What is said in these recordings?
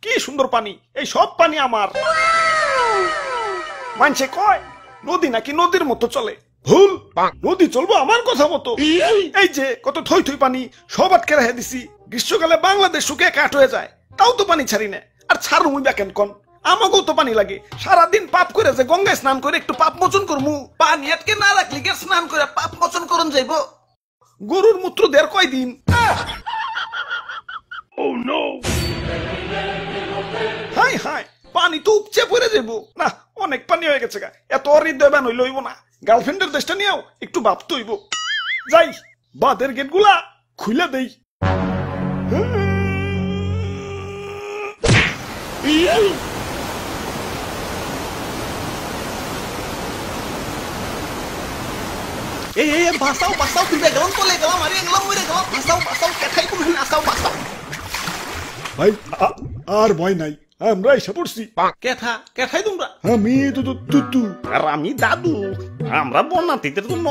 কি সুন্দর পানি, এই সব পানি আমার। মানছে কয় নদী নাকি নদীর মতো চলে, ভুল। নদী চলবো আমার কথা মতো। এই যে কত থই থই পানি, সব আটকে রেখে দিছি। গ্রীষ্মকালে বাংলাদেশ শুকিয়ে কাঠ হয়ে যায়, তাও তো পানি ছাড়ি না। আর ছাড়ু মুই দেখেন কন, আমাকেও তো পানি লাগে। সারাদিন পাপ করে যে গঙ্গায় স্নান করে একটু পাপ মোচন করমু, পানি আটকে না রাখলি কে স্নান করে পাপ মোচন করন যাইব? গরুর মূত্র দেড় কয়দিন। হাই হাই, পানি তো উপচে পড়ে যাবো না। অনেক পানি হয়ে গেছে গা, এত হৃদয় বান হইল হইব না। গার্লফ্রেন্ডের দেশটা নিয়েও একটু ভাবতে হইব। যাই, বাদের গেট গুলা খুলে দেই। এই বাঁচাও বাঁচাও, তুলে গেলাম, চলে গেলাম, আরে গেলাম, মরে গেলাম। বাঁচাও বাঁচাও, কেঠাই কোন আসাও, বাঁচাও ভাই। আর ভয় নাই, আমরা এসে পড়ছি। কেঠা কেঠাই তোমরা? আমি তুতু আর আমি দাদু। আমরা বন্যার্থীদের জন্য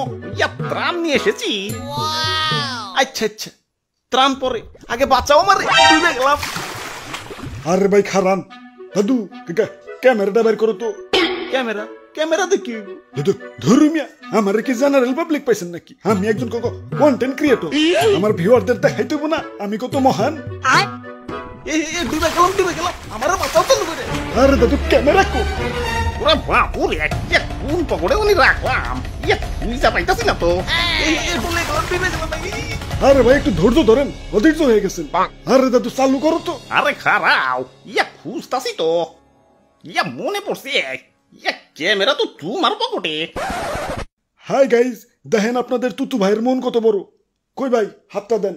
ত্রাণ নিয়ে এসেছি। আচ্ছা আচ্ছা, ত্রাণ পরে, আগে বাঁচাও আমারে, ডুবে গেলাম। আরে ভাই খারান, দাদু ক্যামেরাটা বের করো তো। ক্যামেরা? ক্যামেরা দেখি? দাদু ধর্মিয়া, আমার কি জেনারেল পাবলিক পাইছেন নাকি? আমি একজন কন্টেন্ট ক্রিয়েটর, আমার ভিউয়ারদের দেখাইতে হইব না আমি কত মহান। ডুবে গেলাম, ডুবে গেলাম, আমার বাঁচাও তো ডুবে। আরে দাদু ক্যামেরা কো। ওরা বাপুর কোন পকড়ে উনি রাখলাম, যা পাইতাছি না তো। ডুবে গেলাম, ডুবে গেলাম। আরে ভাই একটু ধৈর্য ধরেন, অধৈর্য হয়ে গেছেন। আরে দাদু চালু করো তো। আরে খারাও, খুঁজতাছি তো। মনে পড়ছে, ক্যামেরা তো তোমার পকেটে। হাই গাইজ, দেখেন আপনাদের তুতু ভাইয়ের মন কত বড়। কই ভাই হাতটা দেন।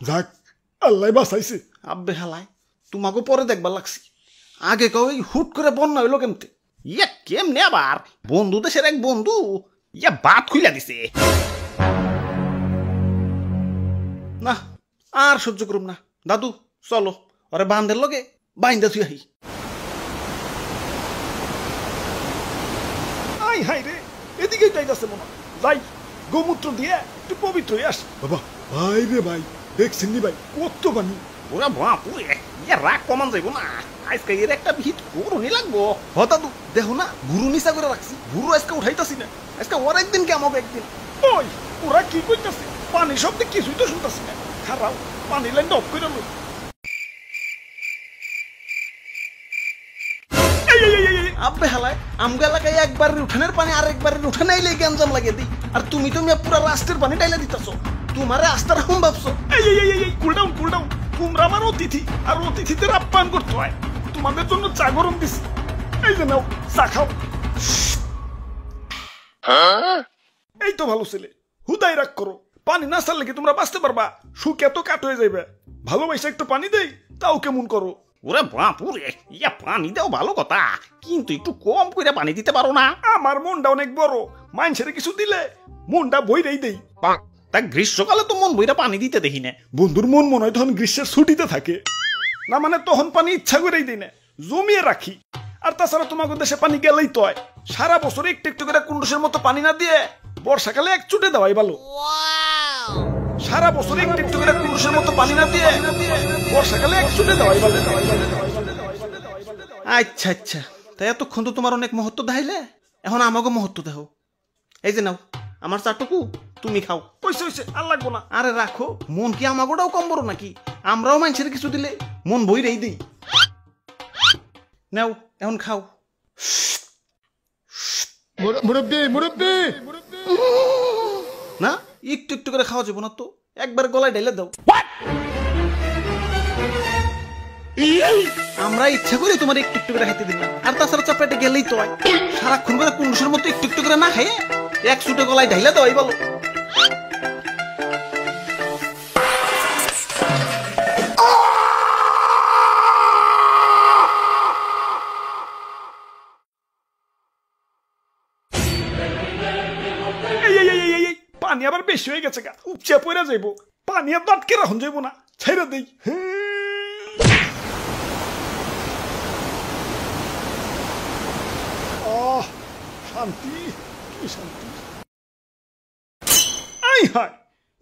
যাক, আল্লাহ বাঁচাইছে। আব্বে হালায়, তোমাকে পরে দেখবার লাগছি। আগে কই হুট করে বন্যা হইলো কেমতে? কেমনে আবার? বন্ধু দেশের এক বন্ধু বাত খুইলা দিছে। না, আর সহ্য করুম না। দাদু চলো, ওরে বান্ধের লগে বাইন্দা তুই আহি। আই হাই রে, এদিকেই যাইতাছে মনে। যাই, গোমূত্র দিয়ে একটু পবিত্র হয়ে আস। বাবা ভাই রে ভাই, দেখছেন নি ভাই কত পানি। ওরা বাপুরে, রাগ কমান যাইব না। আজকে এর একটা ভিত করুনি লাগবো। হ দাদু, দেখো না গুরু নিচা করে রাখছি, গুরু আজকে উঠাইতাছি না। আজকে ওর একদিন কে আমাকে একদিন। ওই ওরা কি করতেছে? পানি শব্দে কিছুই তো শুনতাছি না। খারাপ, পানি লাইনটা অফ করে লই। আব্বে হালায়, আমগা এলাকায় একবারের উঠানের পানি আর একবারের উঠানে আইলে গ্যাঞ্জাম লাগিয়ে দিই। আর তুমি পুরা রাস্তার পানি টাইলে দিতেছো। তোমারে আস্থা রাখুন ভাবছো? Cool down, cool down. তোমরা আমার অতিথি, আর অতিথিদের আপ্যায়ন করতে হয়। তোমাদের জন্য চা গরম দিছি, এই যে নাও, চা খাও। এই তো ভালো ছেলে, হুদাই রাগ করো। পানি না ছাড়লে কি তোমরা বাঁচতে পারবা? সুখ এত কাট হয়ে যাইবে। ভালোবাসা একটু পানি দেই, তাও কেমন করো? ওরে বাপুরে, পানি দাও ভালো কথা, কিন্তু একটু কম করে পানি দিতে পারো না? আমার মনটা অনেক বড়, মানুষের কিছু দিলে মনটা বইরেই দেই। তা গ্রীষ্মকালে তো মন বইরা পানি দিতে দেখি না। বন্ধুর মন মনে হয় তখন গ্রীষ্মের ছুটিতে থাকে না, মানে তখন পানি ইচ্ছা করেই দিই না, জমিয়ে রাখি। আর তাছাড়া তোমাদের দেশে পানি গেলেই তো হয়। সারা বছর একটু একটু করে কুন্ডুসের মতো পানি না দিয়ে বর্ষাকালে এক চুটে দেওয়াই ভালো। সারা বছর একটু একটু করে কুন্ডুসের মতো পানি না দিয়ে বর্ষাকালে এক চুটে দেওয়াই ভালো। আচ্ছা আচ্ছা, তাই এতক্ষণ তো তোমার অনেক মহত্ব দেখাইলে, এখন আমাকে মহত্ব দেখো। এই যে নাও আমার চাটুকু, তুমি খাও। পয়সা হইছে, আর লাগবো না। আরে রাখো, মন কি আমাগোটাও কম বড় নাকি? আমরাও মানুষের কিছু দিলে মন বইরেই দিই। নাও এখন খাও। মুরব্বি মুরব্বি, না, একটু একটু করে খাওয়া যাবো না তো, একবার গলায় ঢেলে দাও। আমরা ইচ্ছা করি তোমার একটু একটু করে খাইতে দিন না। আর তাছাড়া চাপড়াটা গেলেই তো হয়। সারাক্ষণ করে কুন্ডুসের মতো একটু একটু করে না খাইয়ে এক ছুটে গলায় ঢাইলে দেওয়াই বলো। পানি আবার বেশি হয়ে গেছে গা, উপচে পড়ে যাইব। পানি আর আটকে রাখুন যাইব না, ছেড়ে দেই। শান্তি, কি শান্তি। আই হায়,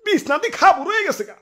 বিছনাতে খাবো রয়ে গেছে গা।